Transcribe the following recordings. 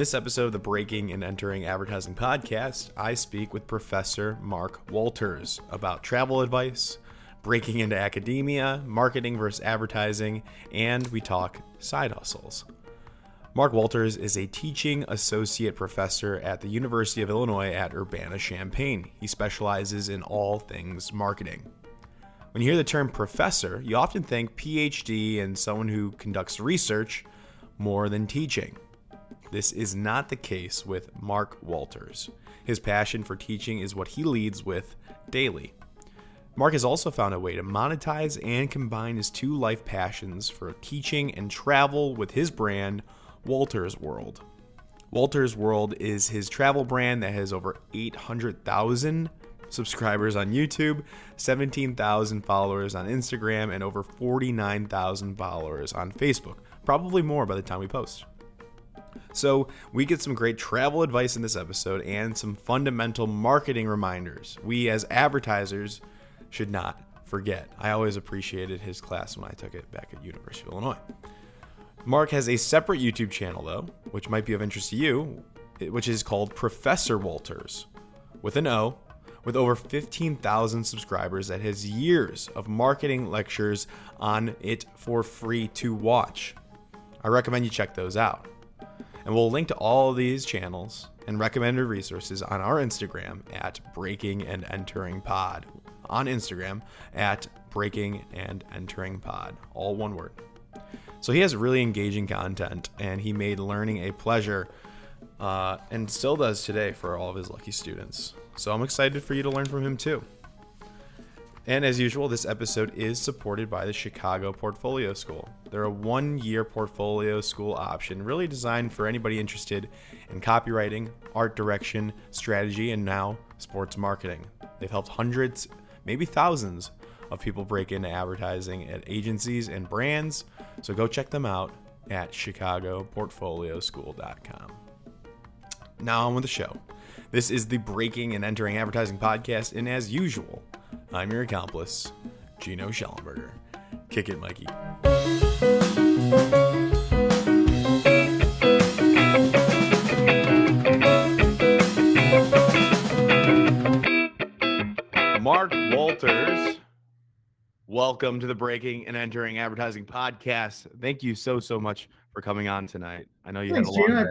this episode of the Breaking and Entering Advertising podcast, I speak with Professor Mark Wolters about travel advice, breaking into academia, marketing versus advertising, and we talk side hustles. Mark Wolters is a teaching associate professor at the University of Illinois at Urbana-Champaign. He specializes in all things marketing. When you hear the term professor, you often think PhD and someone who conducts research more than teaching. This is not the case with Mark Wolters. His passion for teaching is what he leads with daily. Mark has also found a way to monetize and combine his two life passions for teaching and travel with his brand, Wolters World. Wolters World is his travel brand that has over 800,000 subscribers on YouTube, 17,000 followers on Instagram, and over 49,000 followers on Facebook. Probably more by the time we post. So we get some great travel advice in this episode and some fundamental marketing reminders we as advertisers should not forget. I always appreciated his class when I took it back at University of Illinois. Mark has a separate YouTube channel though, which might be of interest to you, which is called Professor Wolters, with an O, with over 15,000 subscribers that has years of marketing lectures on it for free to watch. I recommend you check those out. And we'll link to all of these channels and recommended resources on our Instagram at Breaking and Entering Pod. On Instagram at Breaking and Entering Pod. All one word. So he has really engaging content, and he made learning a pleasure, and still does today for all of his lucky students. So I'm excited for you to learn from him too. And as usual, this episode is supported by the Chicago Portfolio School. They're a one-year portfolio school option, really designed for anybody interested in copywriting, art direction, strategy, and now sports marketing. They've helped hundreds, maybe thousands of people break into advertising at agencies and brands. So go check them out at chicagoportfolioschool.com. Now on with the show. This is the Breaking and Entering Advertising podcast, and as usual, I'm your accomplice, Gino Schellenberger. Kick it, Mikey. Mark Wolters, welcome to the Breaking and Entering Advertising podcast. Thank you so much for coming on tonight. I know you had a long day.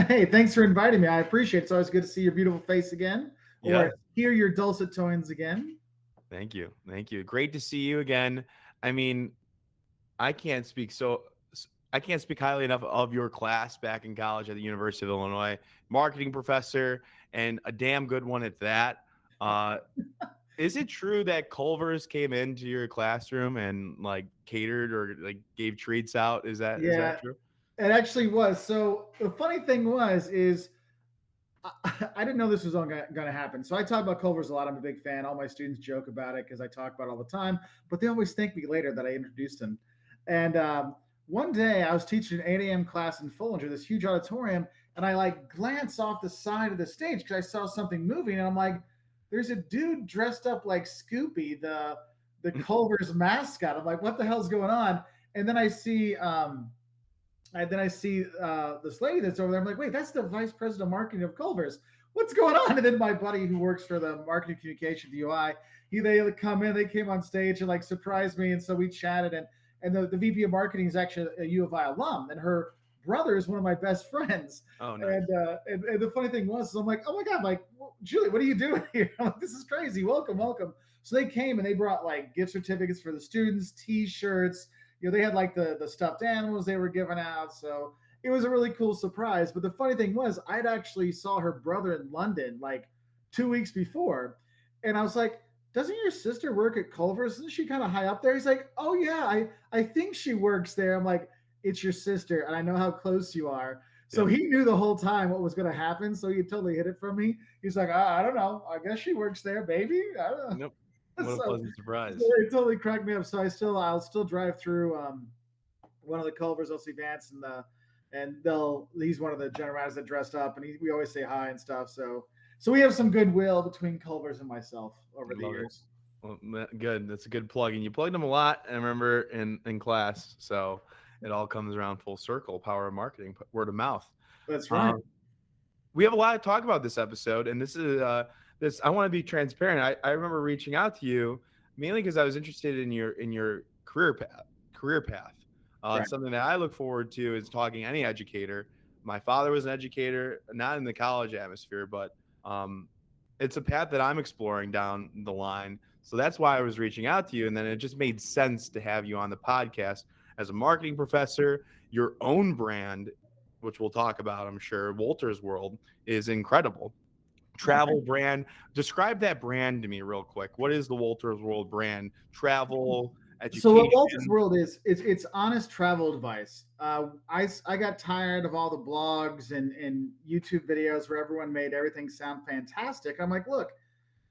Hey, thanks for inviting me. I appreciate it. It's always good to see your beautiful face again, or hear your dulcet tones again. Thank you. Great to see you again. I mean, I can't speak highly enough of your class back in college at the University of Illinois. Marketing professor, and a damn good one at that. Is it true that Culver's came into your classroom and like catered or like gave treats out? Is that true? It actually was. So the funny thing is I didn't know this was going to happen. So I talk about Culver's a lot. I'm a big fan. All my students joke about it because I talk about it all the time, but they always thank me later that I introduced them. And one day I was teaching an 8 a.m. class in Fullinger, this huge auditorium, and I like glance off the side of the stage because I saw something moving, and I'm like, there's a dude dressed up like Scoopy, the Culver's mascot. I'm like, what the hell's going on? And then I see this lady that's over there. I'm like, wait, that's the vice president of marketing of Culver's. What's going on? And then my buddy who works for the marketing communication UI, they come in, they came on stage and like surprised me. And so we chatted, and the VP of marketing is actually a U of I alum, and her brother is one of my best friends. Oh, nice. And the funny thing was, I'm like, oh my God, like, Julie, what are you doing here? I'm like, this is crazy. Welcome. So they came and they brought like gift certificates for the students, T-shirts. They had like the stuffed animals they were giving out. So it was a really cool surprise. But the funny thing was, I'd actually saw her brother in London like 2 weeks before. And I was like, doesn't your sister work at Culver's? Isn't she kind of high up there? He's like, oh yeah, I think she works there. I'm like, it's your sister, and I know how close you are. So he knew the whole time what was going to happen. So he totally hid it from me. He's like, I don't know. I guess she works there, baby. I don't know. Nope. What a pleasant surprise. It totally cracked me up. So I'll still drive through one of the Culver's. I'll see Vance and he's one of the general managers that dressed up, and we always say hi and stuff. So we have some goodwill between Culver's and myself over the years. Well, good. That's a good plug. And you plugged them a lot, I remember, in class. So it all comes around full circle. Power of marketing, word of mouth. That's right. Um, we have a lot to talk about this episode, and this. I want to be transparent. I remember reaching out to you mainly because I was interested in your career path. Right. It's something that I look forward to is talking to any educator. My father was an educator, not in the college atmosphere, but um, it's a path that I'm exploring down the line. So that's why I was reaching out to you, and then it just made sense to have you on the podcast as a marketing professor. Your own brand, which we'll talk about, I'm sure, Wolters World, is incredible. Oh, Travel brand. Describe that brand to me real quick. What is the Wolters World brand? Travel, so what Walter's education. World is, it's honest travel advice. I got tired of all the blogs and YouTube videos where everyone made everything sound fantastic. I'm like, look,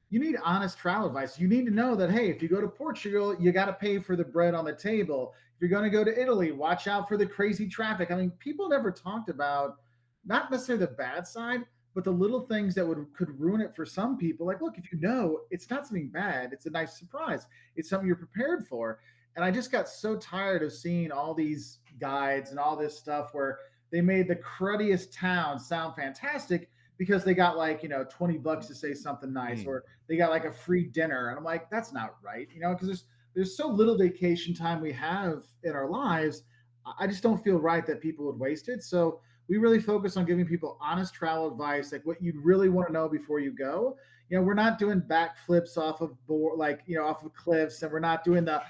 you need honest travel advice. You need to know that, hey, if you go to Portugal, you got to pay for the bread on the table. If you're going to go to Italy, watch out for the crazy traffic. I mean, people never talked about not necessarily the bad side, but the little things that would could ruin it for some people. Like, look, if you know, it's not something bad. It's a nice surprise. It's something you're prepared for. And I just got so tired of seeing all these guides and all this stuff where they made the cruddiest town sound fantastic because they got like, 20 bucks to say something nice, Mm, or they got like a free dinner. And I'm like, that's not right, because there's so little vacation time we have in our lives. I just don't feel right that people would waste it. So we really focus on giving people honest travel advice, like what you'd really want to know before you go. We're not doing backflips off of board, like, off of cliffs, and we're not doing the,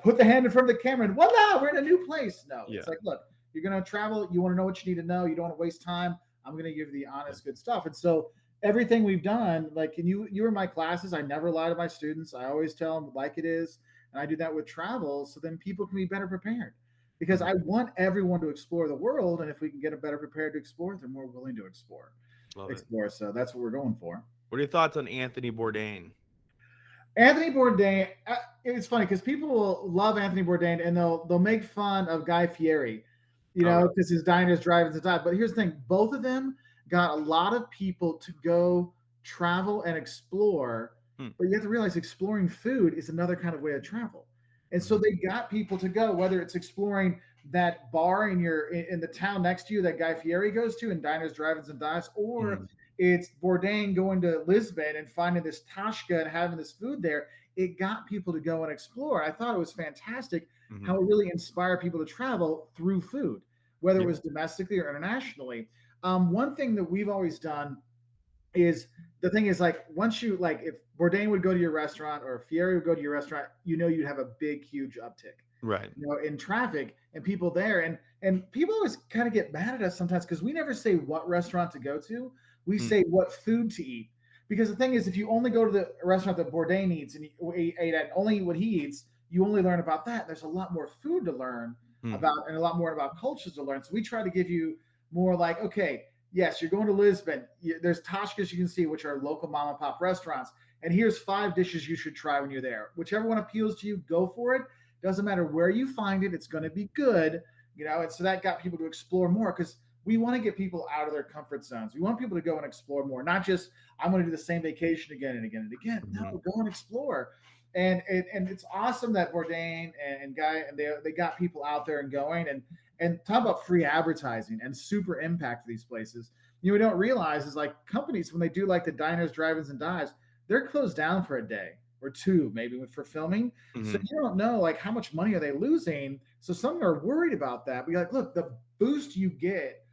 put the hand in front of the camera and voila, we're in a new place. No, it's yeah. like, look, you're going to travel. You want to know what you need to know. You don't want to waste time. I'm going to give you the honest, good stuff. And so everything we've done, like, and you were in my classes, I never lie to my students. I always tell them like it is. And I do that with travel. So then people can be better prepared, because Mhm. I want everyone to explore the world. And if we can get them better prepared to explore, they're more willing to Love it. explore. So that's what we're going for. What are your thoughts on Anthony Bourdain? Anthony Bourdain. It's funny because people will love Anthony Bourdain and they'll make fun of Guy Fieri, All right. because his diners, drive-ins, and dive. But here's the thing: both of them got a lot of people to go travel and explore. Hmm. But you have to realize exploring food is another kind of way of travel. And so Mhm. they got people to go, whether it's exploring that bar in the town next to you that Guy Fieri goes to, and diners, drive-ins, and dives, or Mhm. it's Bourdain going to Lisbon and finding this Tashka and having this food there. It got people to go and explore. I thought it was fantastic how Mhm. it really inspired people to travel through food, whether it Yeah. was domestically or internationally. One thing that we've always done is, the thing is, like, once you, like, if Bourdain would go to your restaurant or if Fieri would go to your restaurant, you'd have a big, huge uptick, Right. in traffic and people there. And people always kind of get mad at us sometimes because we never say what restaurant to go to. We Mm, say what food to eat. Because the thing is, if you only go to the restaurant that Bourdain eats and you ate at only what he eats, you only learn about that. There's a lot more food to learn mm, about, and a lot more about cultures to learn. So we try to give you more like, okay, yes, you're going to Lisbon. There's Tashkas you can see, which are local mom and pop restaurants. And here's 5 dishes you should try when you're there. Whichever one appeals to you, go for it. Doesn't matter where you find it, it's going to be good. And so that got people to explore more, because we want to get people out of their comfort zones. We want people to go and explore more, not just, I'm going to do the same vacation again and again and again. No, mhm. go and explore. And it's awesome that Bourdain and Guy, and they got people out there and going, and talk about free advertising and super impact for these places. We don't realize is, like, companies, when they do like the diners, drive-ins, and dives, they're closed down for a day or two, maybe, for filming. So Mhm. you don't know, like, how much money are they losing. So some are worried about that. But you're like, look, the boost you get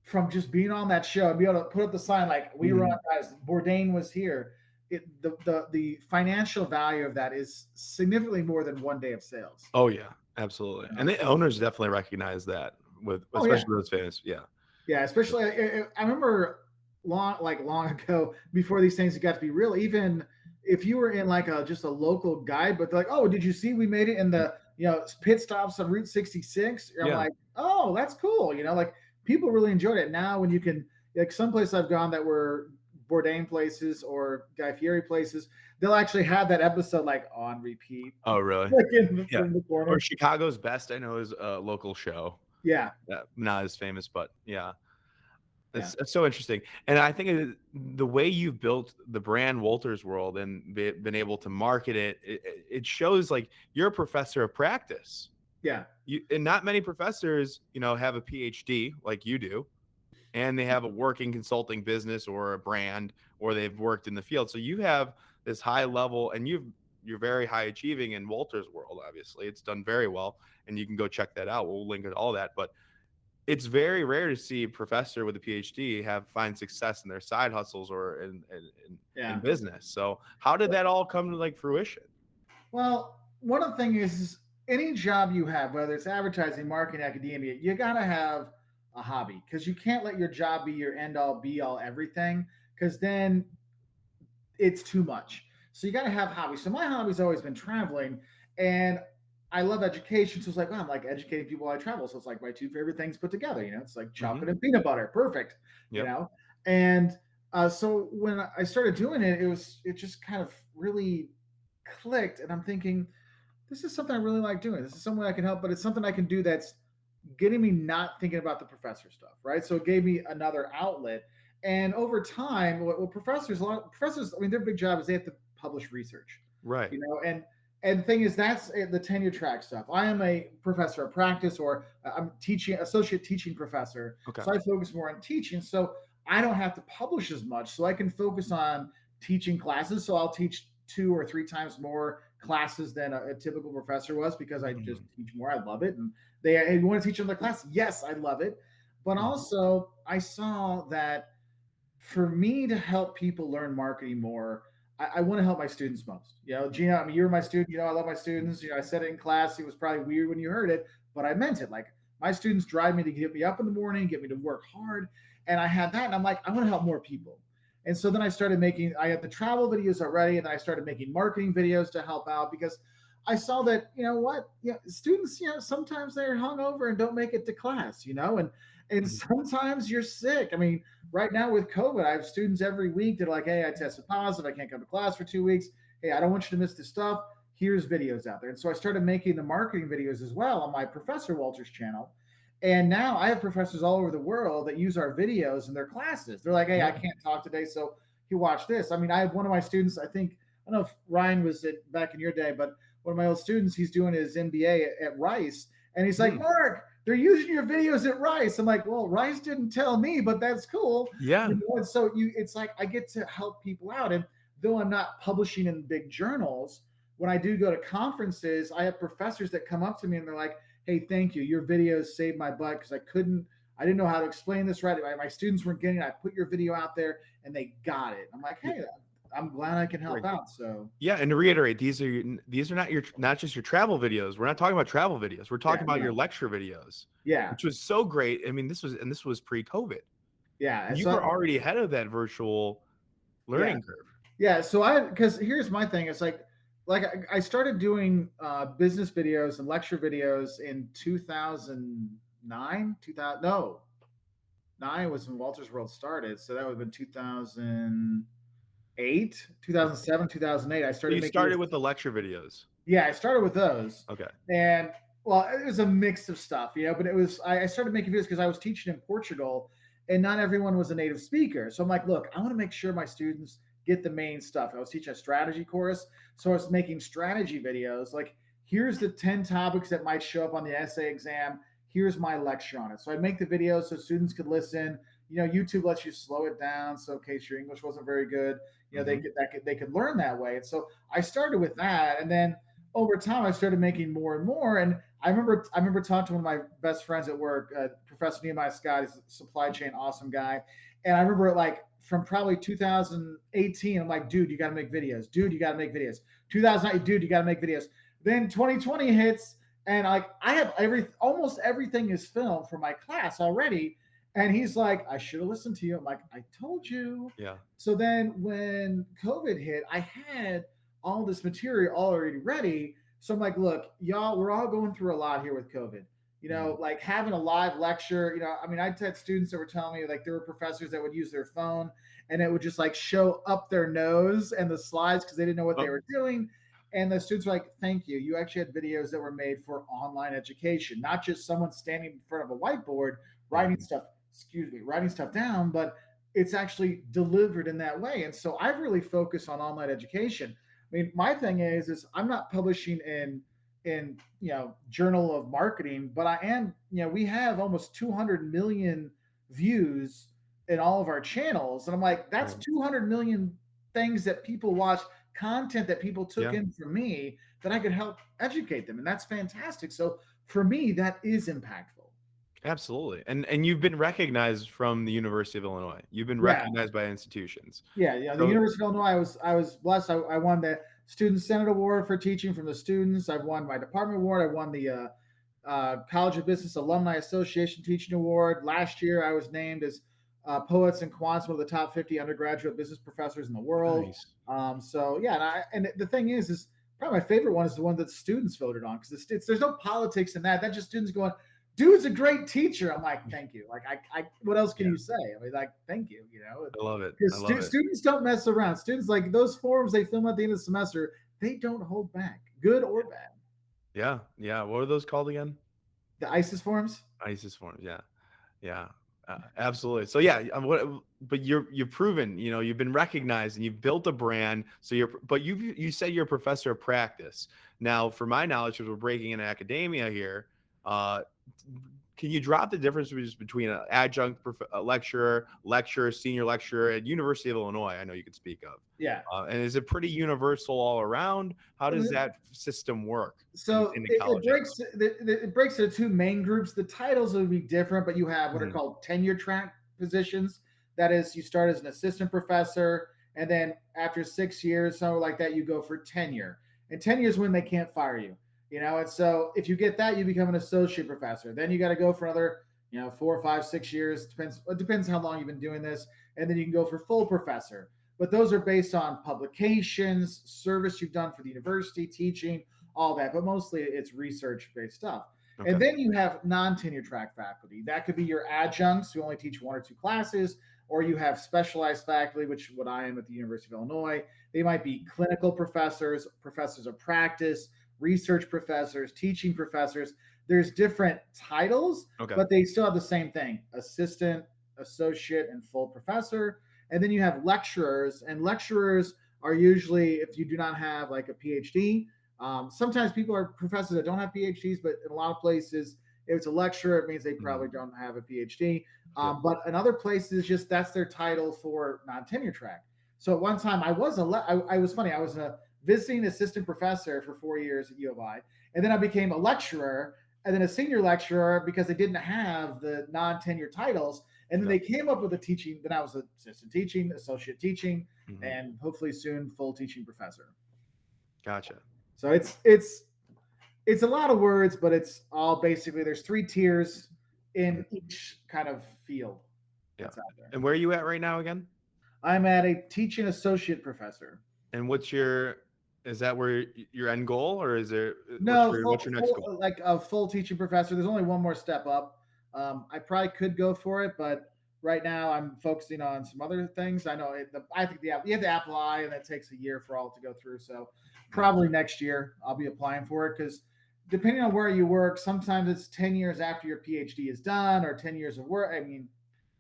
from just being on that show and be able to put up the sign like, we were on, Mhm. guys, Bourdain was here. The financial value of that is significantly more than one day of sales. Oh yeah, absolutely. And the owners definitely recognize that with Oh yeah, especially those fans. Yeah. yeah. Especially, I remember long ago, before these things got to be real. Even if you were in like a just a local guide, but they're like, oh, did you see we made it in the pit stops on Route 66? I'm Yeah. like, oh, that's cool. Like, people really enjoyed it. Now when you can, like, some places I've gone that were Bourdain places or Guy Fieri places, they'll actually have that episode like on repeat, Oh really? like Yeah. in the Or corner. Chicago's Best, I know, is a local show. Yeah, Not as famous, but yeah. yeah, It's so interesting, and I think the way you've built the brand Wolters World and been able to market it shows like you're a professor of practice. yeah. And not many professors, have a PhD like you do, and they have a working consulting business or a brand, or they've worked in the field. So you have this high level, and you're very high achieving in Walter's world. Obviously, it's done very well, and you can go check that out. We'll link it all that, but it's very rare to see a professor with a PhD find success in their side hustles or in Yeah. business. So how did that all come to like fruition? Well, one of the things is any job you have, whether it's advertising, marketing, academia, you gotta have a hobby because you can't let your job be your end all be all everything because then it's too much. So you got to have hobbies. So my hobby's always been traveling, and I love education. So it's like, oh, I'm like educating people while I travel. So it's like my two favorite things put together. It's like chocolate and peanut butter, perfect. You Yep. know, and so when I started doing it, it just kind of really clicked, and I'm thinking, this is something I really like doing. This is something I can help, but it's something I can do that's getting me not thinking about the professor stuff, right? So it gave me another outlet. And over time, what professors, a lot of professors, I mean, their big job is they have to publish research, Right. and the thing is that's the tenure track stuff. I am a professor of practice, or I'm teaching associate teaching professor, Okay. so I focus more on teaching. So I don't have to publish as much, so I can focus on teaching classes. So I'll teach 2 or 3 times more classes than a typical professor was because I just Mhm. teach more. I love it, and they hey, you want to teach another class? Yes, I love it. But Mhm. also, I saw that for me to help people learn marketing more, I want to help my students most. Gina, I mean, you're my student. I love my students. I said it in class. It was probably weird when you heard it, but I meant it. Like my students drive me to get me up in the morning, get me to work hard, and I had that, and I'm like, I want to help more people. And so then I started making. I had the travel videos already, and then I started making marketing videos to help out because I saw that students sometimes they're hungover and don't make it to class, and Mhm. sometimes you're sick. I mean, right now with COVID, I have students every week that are like, hey, I tested positive. I can't come to class for 2 weeks. Hey, I don't want you to miss this stuff. Here's videos out there. And so I started making the marketing videos as well on my Professor Wolters channel. And now I have professors all over the world that use our videos in their classes. They're like, hey, I Yeah. can't talk today. So you watch this. I mean, I have one of my students, I don't know if Ryan was back in your day, but one of my old students, he's doing his MBA at Rice. And he's like, Hmm. Mark, they're using your videos at Rice. I'm like, well, Rice didn't tell me, but that's cool. Yeah. And so it's like I get to help people out. And though I'm not publishing in big journals, when I do go to conferences, I have professors that come up to me and they're like, hey, thank you. Your videos saved my butt because I didn't know how to explain this right. My students weren't getting it. I put your video out there and they got it. I'm like, hey, I'm glad I can help Great. out. So Yeah, and to reiterate, these are not just your travel videos. We're not talking about travel videos. We're yeah, talking about your no, lecture videos, yeah, which was so great. I mean, this was pre-COVID. yeah. You were already ahead of that virtual Yeah, learning curve. yeah. So because here's my thing. It's like I started doing business videos and lecture videos in 2009, 2000. No, nine was when Walter's World started. So that would have been 2008, Okay. 2007, 2008. I So started you making started this. with the lecture videos. Yeah, I started with those, Okay. and well, it was a mix of stuff, but it was I started making videos because I was teaching in Portugal, and not everyone was a native speaker. So I'm like, look, I want to make sure my students get the main stuff. I was teaching a strategy course, so I was making strategy videos. Like, here's the 10 topics that might show up on the essay exam. Here's my lecture on it. So I'd make the videos so students could listen. YouTube lets you slow it down, so in case your English wasn't very good, Hmm. they could learn that way. And so I started with that, and then over time, I started making more and more. And I remember talking to one of my best friends at work, Professor Nehemiah Scott. He's a supply chain awesome guy. And I remember like from probably 2018, I'm like, dude, you got to make videos. Dude, you got to make videos. 2009, dude, you got to make videos. Then 2020 hits, and like I have almost everything is filmed for my class already. And he's like, I should have listened to you. I'm like, I told you. Yeah. So then when COVID hit, I had all this material already ready. So I'm like, look, y'all, we're all going through a lot here with COVID. Mhm. Like having a live lecture, I mean, I had students that were telling me like there were professors that would use their phone and it would just like show up their nose and the slides because they didn't know what they Oh. were doing. And the students were like, thank you. You actually had videos that were made for online education, not just someone standing in front of a whiteboard writing Mhm. stuff, writing stuff down, but it's actually delivered in that way. And so I've really focused on online education. I mean, my thing is I'm not publishing in Journal of Marketing, but I am. We have almost 200 million views in all of our channels. And I'm like, that's Right. 200 million things that people watch, content that people took Yeah. in from me that I could help educate them. And that's fantastic. So for me, that is impactful. Absolutely. And you've been recognized from the University of Illinois. You've been Yeah. recognized by institutions. Yeah. Yeah. The So University of Illinois, I was blessed. I won the Student Senate Award for teaching from the students. I've won my department award. I won the College of Business Alumni Association Teaching Award. Last year, I was named as Poets and Quants, one of the top 50 undergraduate business professors in the world. nice. So yeah, and the thing is probably my favorite one is the one that students voted on because there's no politics in that. That's just students going, "Dude's a great teacher." I'm like, "Thank you." Like, what else can Yeah. you say? I mean, like, "Thank you." You know, I love it. I because love it. students don't mess around. Students like those forums they film at the end of the semester. They don't hold back, good or bad. Yeah. Yeah. What are those called again? The ISIS forums. ISIS forms. Yeah. Yeah. Absolutely. So yeah, but you've proven, you've been recognized and you've built a brand. So but you said you're a professor of practice. Now, for my knowledge, because we're breaking into academia here, uh, can you drop the difference between an adjunct lecturer, senior lecturer at University of Illinois? I know you could speak of. Yeah. And is it pretty universal all around? How does that system work So in the it college breaks it breaks into two main groups. The titles would be different, but you have what are atmosphere? called tenure track positions. That is, you start as an assistant professor, and then after 6 years, something like that, you go for tenure. And tenure is when they can't fire you. And so if you get that, you become an associate professor. Then you got to go for another, 4, 5, 6 years. It depends how long you've been doing this, and then you can go for full professor. But those are based on publications, service you've done for the university, teaching, all that. But mostly it's research based stuff. And Okay. then you have non tenure track faculty. That could be your adjuncts who only teach 1 or 2 classes, or you have specialized faculty, which is what I am at the University of Illinois. They might be clinical professors, professors of practice, research professors, teaching professors. There's different titles, Okay. but they still have the same thing: assistant, associate, and full professor. And then you have lecturers, and lecturers are usually, if you do not have like a PhD. Sometimes people are professors that don't have PhDs, but in a lot of places, if it's a lecturer, it means they probably don't have a PhD. Yep. But in other places, just that's their title for non-tenure track. So at one time, I was funny. I was a visiting assistant professor for 4 years at U of I, and then I became a lecturer, and then a senior lecturer because they didn't have the non-tenure titles. And then Yep. they came up with a teaching. Then I was assistant teaching, associate teaching, Mhm. and hopefully soon full teaching professor. Gotcha. So it's a lot of words, but it's all basically there's 3 tiers Mhm. in each kind of field Yeah. that's out there. And where are you at right now again? I'm at a teaching associate professor. And is that where your end goal, or is there No, what's your next goal? like a full teaching professor. There's only one more step up. I probably could go for it, but right now I'm focusing on some other things. I think you have to apply, and that takes a year for all to go through. So Mhm. probably next year I'll be applying for it because depending on where you work, sometimes it's 10 years after your PhD is done or 10 years of work. I mean,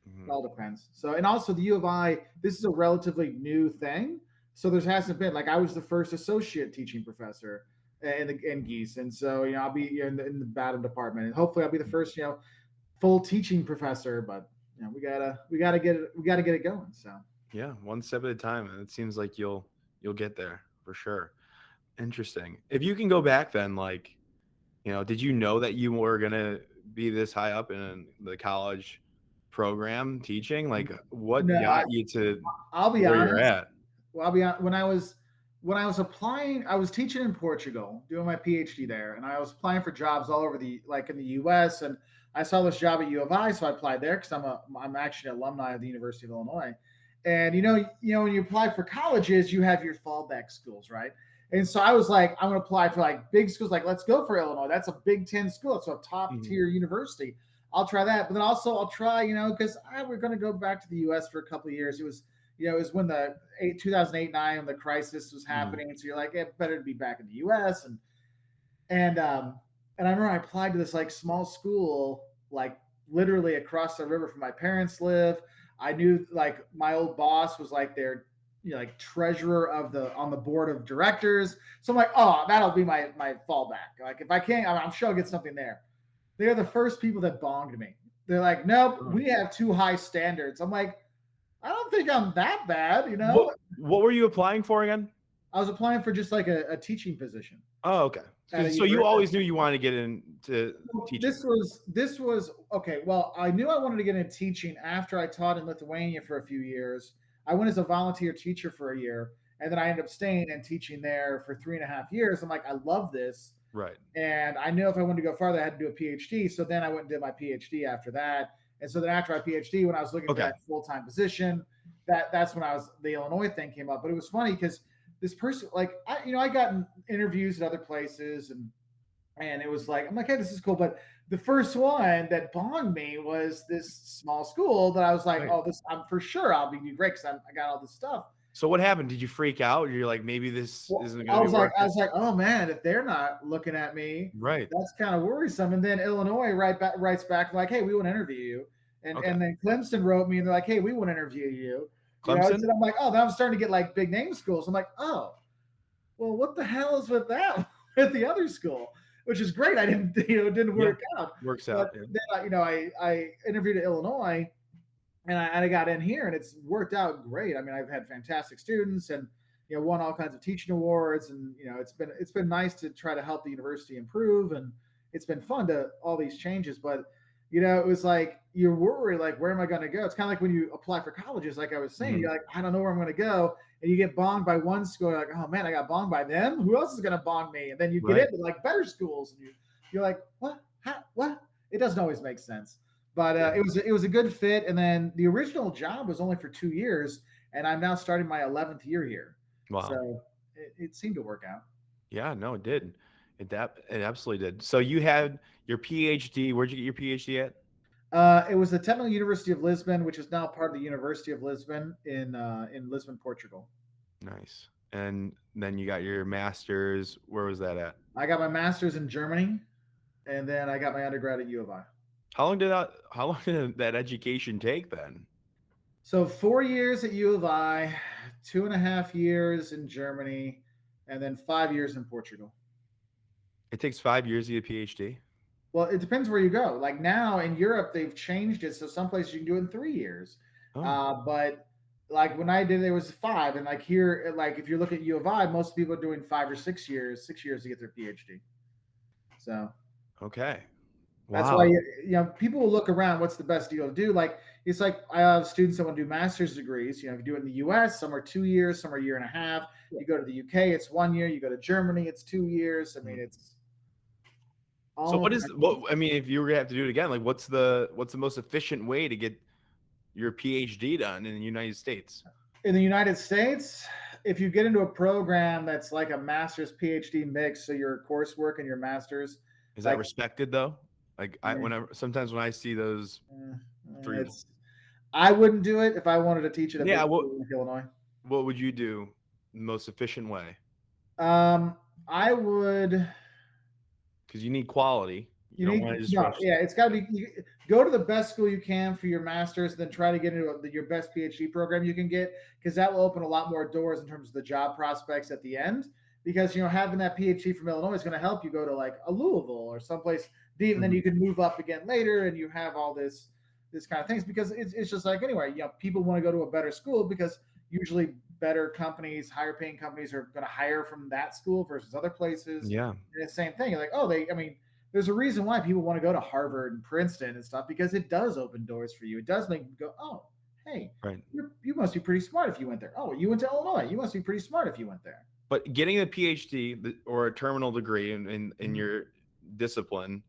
it Mhm. all depends. So, and also the U of I, this is a relatively new thing. So there hasn't been like I was the first associate teaching professor in Gies, and so I'll be in the Batten department, and hopefully I'll be the first full teaching professor. But we gotta get it going. So Yeah, one step at a time, and it seems like you'll get there for sure. Interesting. If you can go back then, like, did you know that you were gonna be this high up in the college program teaching? Like, what no, got you to I'll be where you're honest. at? Well, I'll be honest. When I was applying, I was teaching in Portugal, doing my PhD there, and I was applying for jobs all over in the U.S. And I saw this job at U of I, so I applied there because I'm actually an alumni of the University of Illinois. And when you apply for colleges, you have your fallback schools, right? And so I was like, I'm going to apply for like big schools. Like, let's go for Illinois. That's a Big Ten school. It's a top Mhm. tier university. I'll try that. But then also I'll try, because we're going to go back to the U.S. for a couple of years. It was when the 2008-9 when the crisis was Mhm. happening. So you're like, better to be back in the U.S. And I remember I applied to this like small school, like literally across the river from my parents live. I knew like my old boss was like their like treasurer on the board of directors. So I'm like, oh, that'll be my fallback. Like if I can't, I'm sure I'll get something there. They're the first people that bonged me. They're like, nope, Oh. we have too high standards. I'm like, I don't think I'm that bad, you know? What were you applying for again? I was applying for just like a teaching position Oh, okay. at a So you university. always knew you wanted to get into teaching. This was okay. Well, I knew I wanted to get into teaching after I taught in Lithuania for a few years. I went as a volunteer teacher for a year, and then I ended up staying and teaching there for 3.5 years. I'm like, I love this, Right. and I knew if I wanted to go farther, I had to do a PhD. So then I went and did my PhD after that. And so then after my PhD, when I was looking for Okay. that full time position, that's when the Illinois thing came up. But it was funny because this person, like, I got interviews at other places, and it was like, I'm like, hey, this is cool. But the first one that bonged me was this small school that I was like, Right. oh, this, I'm for sure I'll be great because I got all this stuff. So what happened? Did you freak out? You're like, maybe this Well, isn't I going to be was like, I working. was like, oh man, if they're not looking at me, Right. that's kind of worrisome. And then Illinois writes back like, hey, we want to interview you. And Okay. and then Clemson wrote me and they're like, hey, we want to interview you. Clemson? So I'm like, oh, then I'm starting to get like big name schools. I'm like, oh, well, what the hell is with that at the other school? Which is great. I didn't, it didn't Yeah. work out. Works But out. Yeah. then, I interviewed at Illinois, and I got in here, and it's worked out great. I mean, I've had fantastic students, and won all kinds of teaching awards, and it's been nice to try to help the university improve, and it's been fun to all these changes. But it was like you're worried, like, where am I going to go? It's kind of like when you apply for colleges, like I was saying, you're like, I don't know where I'm going to go, and you get bonged by one school, you're like, oh man, I got bonged by them. Who else is going to bong me? And then you get Right. into like better schools, and you're like, what? How? What? It doesn't always make sense. But it was a good fit. And then the original job was only for 2 years, and I'm now starting my 11th year here. Wow. So it seemed to work out. Yeah. No, it did. It absolutely did. So you had your PhD. Where'd you get your PhD at? It was the Technical University of Lisbon, which is now part of the University of Lisbon in Lisbon, Portugal. Nice. And then you got your master's. Where was that at? I got my master's in Germany, and then I got my undergrad at U of I. How long did that education take then? So 4 years at U of I, 2.5 years in Germany, and then 5 years in Portugal. It takes 5 years to get a PhD. Well, it depends where you go. Like now in Europe, they've changed it, so some places you can do it in 3 years. Oh, But like when I did it, was 5, and like here, like if you look at U of I, most people are doing 5 or 6 years, 6 years to get their PhD. So okay. that's why Wow. people will look around. What's the best deal to do? Like it's like I have students that want to do master's degrees. If you do it in the U.S., some are 2 years, some are a year and a half. You go to the U.K., it's 1 year. You go to Germany, it's 2 years. I mean, it's So all what I mean, if you were gonna have to do it again, like what's the most efficient way to get your PhD done in the United States? in the United States. If you get into a program that's like a master's PhD mix, so your coursework and your master's, Is that like respected though? Like eh, sometimes when I see those through, it's I wouldn't do it if I wanted to teach at a big yeah, school like Illinois. what would you do the most efficient way? I would. Because you need quality. You You don't need want to just no, rush. yeah. It's got to be. Go to the best school you can for your master's, then try to get into your best PhD program you can get, because that will open a lot more doors in terms of the job prospects at the end. Because having that PhD from Illinois is going to help you go to like a Louisville or someplace deep, and then you can move up again later, and you have all this kind of things. Because it's just like anyway, people want to go to a better school because usually better companies, higher paying companies are going to hire from that school versus other places. Yeah. And it's the same thing. You're like, oh, I mean, there's a reason why people want to go to Harvard and Princeton and stuff, because it does open doors for you. It does make you go, oh, hey, Right. you must be pretty smart if you went there. Oh, you went to Illinois. You must be pretty smart if you went there. But getting a PhD or a terminal degree in your discipline,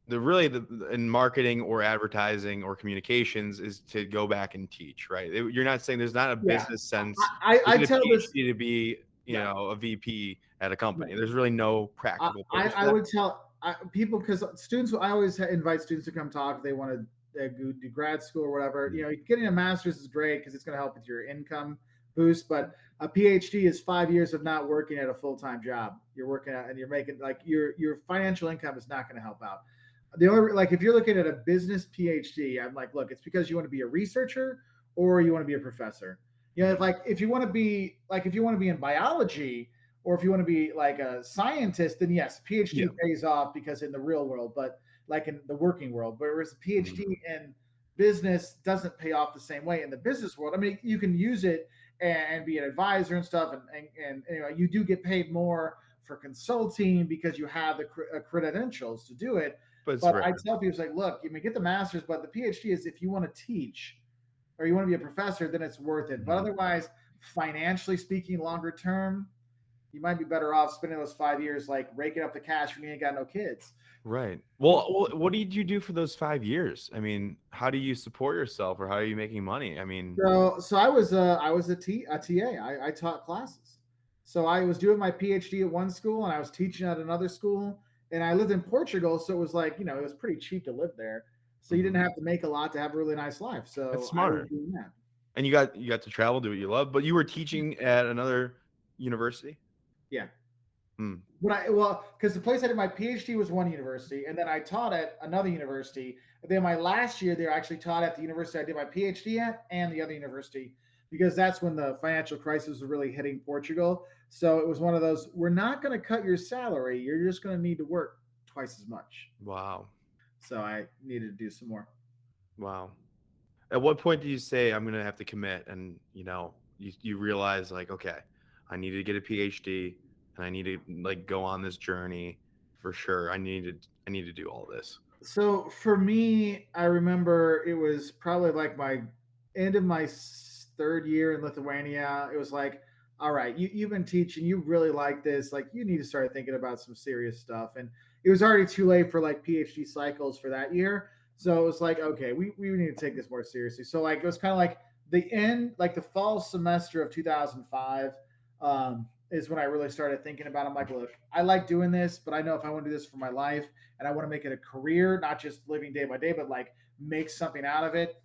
in marketing or advertising or communications is to go back and teach, right? You're not saying there's not a Yeah. business sense. I to get a tell this. PhD to be, a VP at a company. There's really no practical purpose for I that. would tell people, because students, I always invite students to come talk if they want to do grad school or whatever. Getting a master's is great because it's going to help with your income boost, but a PhD is 5 years of not working at a full-time job. You're working at, and you're making like your financial income is not going to help out. The only, like, if you're looking at a business PhD, I'm like, look, it's because you want to be a researcher or you want to be a professor. If you want to be in biology, or if you want to be like a scientist, then yes, PhD pays off because in the real world. But like in the working world. But whereas a PhD Mhm. in business doesn't pay off the same way in the business world. I mean, you can use it and be an advisor and stuff, and you know, you do get paid more for consulting because you have the credentials to do it. But it's But rare. I tell people, it's like, look, you may get the master's, but the PhD is if you want to teach or you want to be a professor, then it's worth it. But Mhm. otherwise, financially speaking, longer term, you might be better off spending those 5 years like raking up the cash when you ain't got no kids. Right. Well, what did you do for those 5 years? I mean, how do you support yourself, or how are you making money? I mean, So I was a TA. I taught classes. So I was doing my PhD at one school and I was teaching at another school. And I lived in Portugal, so it was like, you know, it was pretty cheap to live there. So you didn't mhm. have to make a lot to have a really nice life. That's So I was smart. doing that. And you got to travel, do what you love, but you were teaching at another university? Yeah. Mm. Because the place I did my PhD was one university, and then I taught at another university. And then my last year there, I actually taught at the university I did my PhD at, and the other university, because that's when the financial crisis was really hitting Portugal. So it was one of those: we're not going to cut your salary; you're just going to need to work twice as much. Wow. So I needed to do some more. Wow. At what point do you say I'm gonna have to commit, and you realize like, okay, I need to get a PhD and I need to like go on this journey for sure. I need to do all this. So for me, I remember it was probably like my end of my third year in Lithuania. It was like, all right, you've been teaching, you really like this, like you need to start thinking about some serious stuff. And it was already too late for like PhD cycles for that year. So it was like, okay, we need to take this more seriously. So like it was kind of like the end, like the fall semester of 2005. Is when I really started thinking about it. I'm like, look, I like doing this, but I know if I want to do this for my life, and I want to make it a career, not just living day by day, but like make something out of it,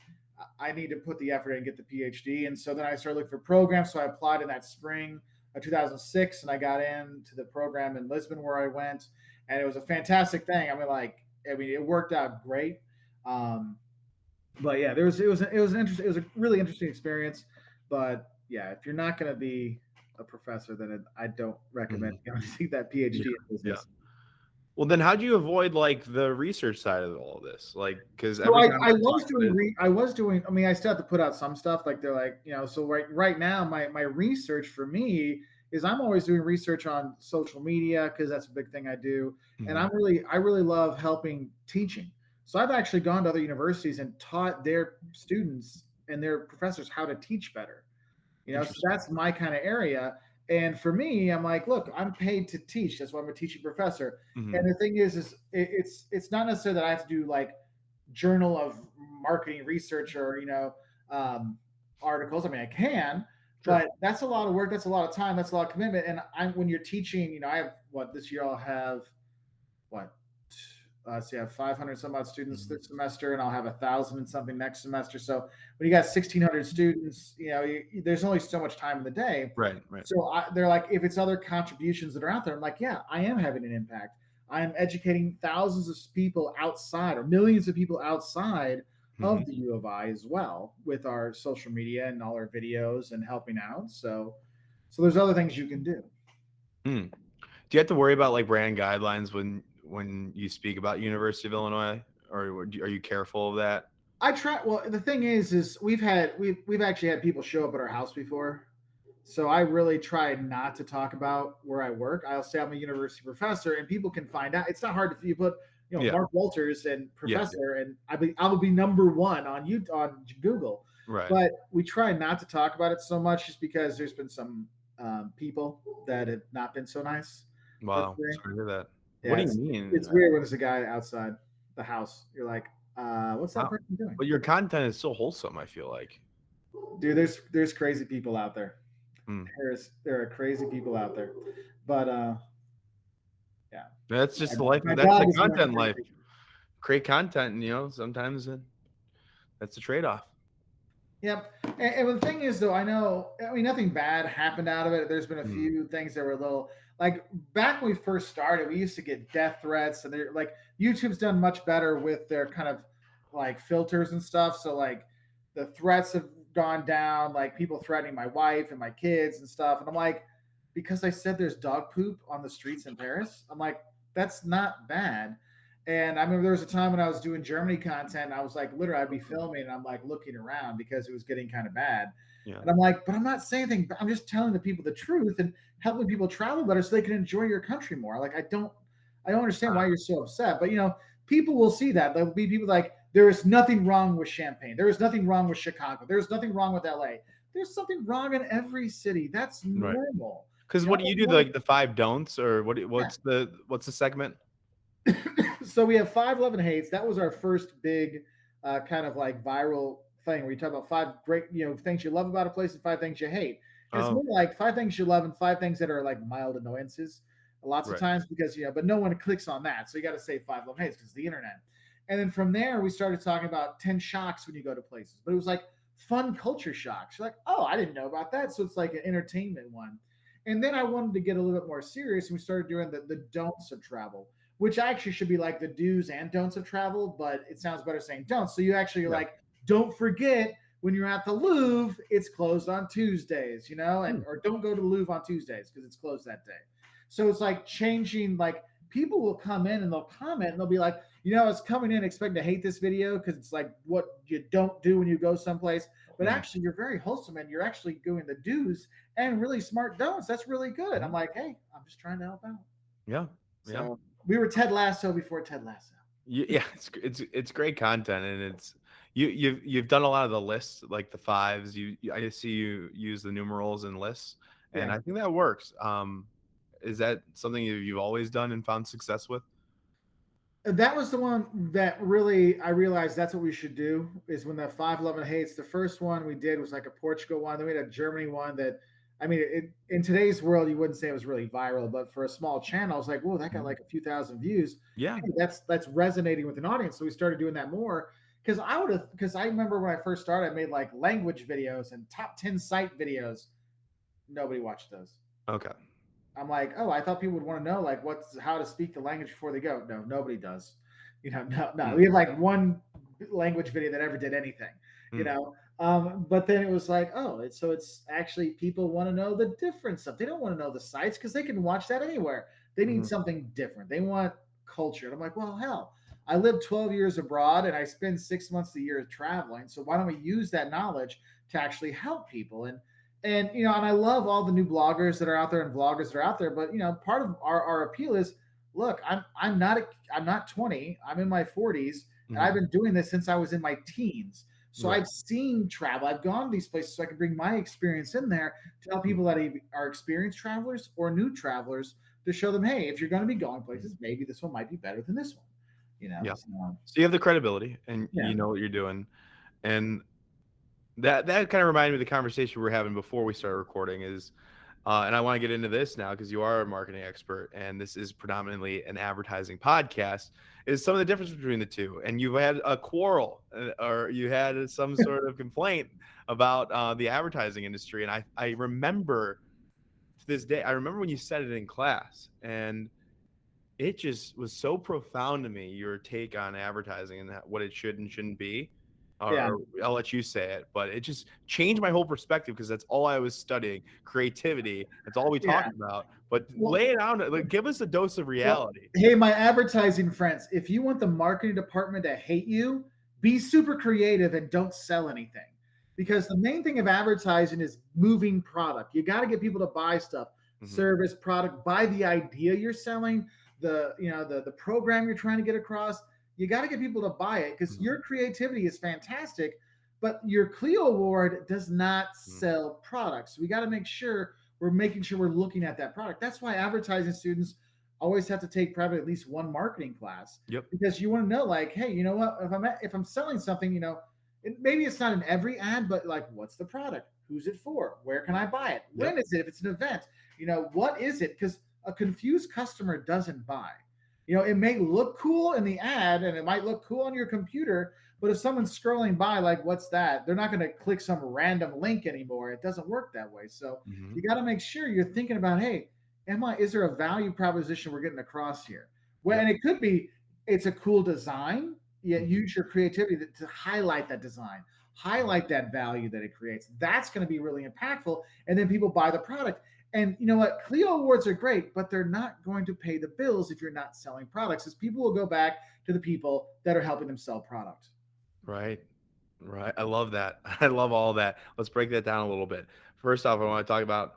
I need to put the effort in and get the PhD. And so then I started looking for programs. So I applied in that spring of 2006 and I got into the program in Lisbon where I went. And it was a fantastic thing. I mean, it worked out great. Um, but yeah, it was a really interesting experience. But yeah, if you're not going to be a professor, then I don't recommend Mhm. you know, take that Yeah. PhD in Yeah. business. Well, then how do you avoid like the research side of all this? Like, because So every time I I talk was about doing it, I was doing. I mean, I still have to put out some stuff. Like they're like, you know. So right now, my research for me is I'm always doing research on social media because that's a big thing I do, and mhm, I really love helping teaching. So I've actually gone to other universities and taught their students and their professors how to teach better. You know, so interesting. that's my kind of area. And for me, I'm like, look, I'm paid to teach. That's why I'm a teaching professor. Mhm. And the thing is it's not necessarily that I have to do like journal of marketing research or um, articles. I mean, I can, Sure. but that's a lot of work. That's a lot of time. That's a lot of commitment. And I'm when you're teaching, I have what this year I'll have what see, I have 500 some odd students Mhm. this semester, and I'll have 1,000 and something next semester. So when you got 1,600 students, there's only so much time in the day. Right. Right. So they're like, if it's other contributions that are out there, I'm like, yeah, I am having an impact. I am educating thousands of people outside or millions of people outside Mhm. of the U of I as well with our social media and all our videos and helping out. So there's other things you can do. Mm. Do you have to worry about like brand guidelines when you speak about University of Illinois, or are you careful of that? I try. Well, the thing is we've actually had people show up at our house before, so I really try not to talk about where I work. I'll say I'm a university professor, and people can find out. It's not hard if you put Yeah. Mark Wolters and Yeah. Yeah. professor, and I will be number one on on Google. Right. But we try not to talk about it so much, just because there's been some people that have not been so nice. Let's Wow. say, Sorry to hear that. What yeah, do you mean? it's weird when there's a guy outside the house. You're like, what's that Wow. person doing? But your content is so wholesome, I feel like. Dude, there's crazy people out there. Mm. There are crazy people out there, but yeah, That's my, just the life. my That's the dog is going content life. crazy. Create content, and sometimes that's the trade off. Yep. And the thing is, though, I mean, nothing bad happened out of it. There's been a Mm. few things that were a little like back when we first started, we used to get death threats, and they're like YouTube's done much better with their kind of like filters and stuff. So like the threats have gone down, like people threatening my wife and my kids and stuff. And I'm like, because I said there's dog poop on the streets in Paris, I'm like, that's not bad. And I remember there was a time when I was doing Germany content, and I was like, literally, I'd be filming and I'm like looking around because it was getting kind of bad. Yeah. And I'm like, but I'm not saying anything. I'm just telling the people the truth and helping people travel better so they can enjoy your country more. Like, I don't understand why you're so upset. But people will see that. There'll be people like, there is nothing wrong with Champaign. There is nothing wrong with Chicago. There's nothing wrong with LA. There's something wrong in every city. That's Right. normal. Because what do you do? Like the five don'ts, or Yeah. what's the segment? So we have 511 hates. That was our first big kind of like viral thing where you talk about five great, things you love about a place and five things you hate. And it's Oh, more like five things you love and five things that are like mild annoyances lots of right. times because, but no one clicks on that. So you got to say 511 hates because the internet. And then from there, we started talking about 10 shocks when you go to places. But it was like fun culture shocks. You're like, oh, I didn't know about that. So it's like an entertainment one. And then I wanted to get a little bit more serious and we started doing the don'ts of travel, which actually should be like the do's and don'ts of travel, but it sounds better saying don'ts. So you actually are Yeah. like, don't forget when you're at the Louvre, it's closed on Tuesdays, Hmm. and or don't go to the Louvre on Tuesdays because it's closed that day. So it's like changing, like people will come in and they'll comment and they'll be like, I was coming in expecting to hate this video because it's like what you don't do when you go someplace. But Mhm. actually, you're very wholesome and you're actually doing the do's and really smart don'ts. That's really good. I'm Mhm. like, hey, I'm just trying to help out. Yeah. Yeah. So we were Ted Lasso before Ted Lasso. Yeah, it's great content, and you've done a lot of the lists, like the fives. I see you use the numerals and lists, and Yeah. I think that works. Is that something you've always done and found success with? That was the one that really I realized that's what we should do is when the 511 hates. The first one we did was like a Portugal one. Then we had a Germany one that, I mean, in today's world, you wouldn't say it was really viral, but for a small channel, it's like, whoa, that got Mhm. like a few thousand views. Yeah. Hey, that's resonating with an audience. So we started doing that more because I remember when I first started, I made like language videos and top 10 site videos. Nobody watched those. Okay. I'm like, oh, I thought people would want to know like what's how to speak the language before they go. No, nobody does. No, no. Mm, We have like one language video that ever did anything. You mm, know, but then it was like, oh, it's actually people want to know the different stuff. They don't want to know the sites because they can watch that anywhere. They need mhm, something different. They want culture. And I'm like, well, hell, I lived 12 years abroad and I spend 6 months a year traveling. So why don't we use that knowledge to actually help people? And I love all the new bloggers that are out there and vloggers that are out there, but part of our appeal is, look, I'm not 20, I'm in my 40s, and mhm. I've been doing this since I was in my teens. So Right. I've seen travel, I've gone to these places, so I can bring my experience in there to help Mm, people that are experienced travelers or new travelers, to show them, hey, if you're going to be going mm. places, maybe this one might be better than this one. Yeah. So So you have the credibility, and yeah. you know what you're doing, and that kind of reminded me of the conversation we were having before we started recording. And I want to get into this now because you are a marketing expert, and this is predominantly an advertising podcast. Is some of the difference between the two? And you've had a quarrel, or you had some sort of complaint about the advertising industry. And I remember to this day, I remember when you said it in class, and it just was so profound to me, your take on advertising and what it should and shouldn't be. Yeah. Or I'll let you say it, but it just changed my whole perspective because that's all I was studying, creativity. That's all we Yeah. talked about. But Well, lay it out, like, give us a dose of Well, reality. hey, my advertising friends, if you want the marketing department to hate you, be super creative and don't sell anything. Because the main thing of advertising is moving product. You got to get people to buy stuff, Mhm, service, product, buy the idea you're selling, the program you're trying to get across. You got to get people to buy it because mhm, your creativity is fantastic, but your Clio award does not mhm. sell products. We got to make sure we're making sure we're looking at that product. That's why advertising students always have to take probably at least one marketing class Yep. because you want to know, like, hey, you know what, if I'm selling something, maybe it's not in every ad, but like, what's the product, who's it for, where can I buy it, when Yep. is it, if it's an event, what is it, because a confused customer doesn't buy. It may look cool in the ad and it might look cool on your computer, but if someone's scrolling by like, what's that, they're not going to click some random link anymore. It doesn't work that way. So Mhm, you got to make sure you're thinking about, hey, is there a value proposition we're getting across here? Well, yep. and it could be it's a cool design. Yet Mhm, use your creativity to highlight that design, mhm, highlight that value that it creates. That's going to be really impactful. And then people buy the product. And you know what? Clio awards are great, but they're not going to pay the bills if you're not selling products, because people will go back to the people that are helping them sell product. Right. Right. I love that. I love all that. Let's break that down a little bit. First off, I want to talk about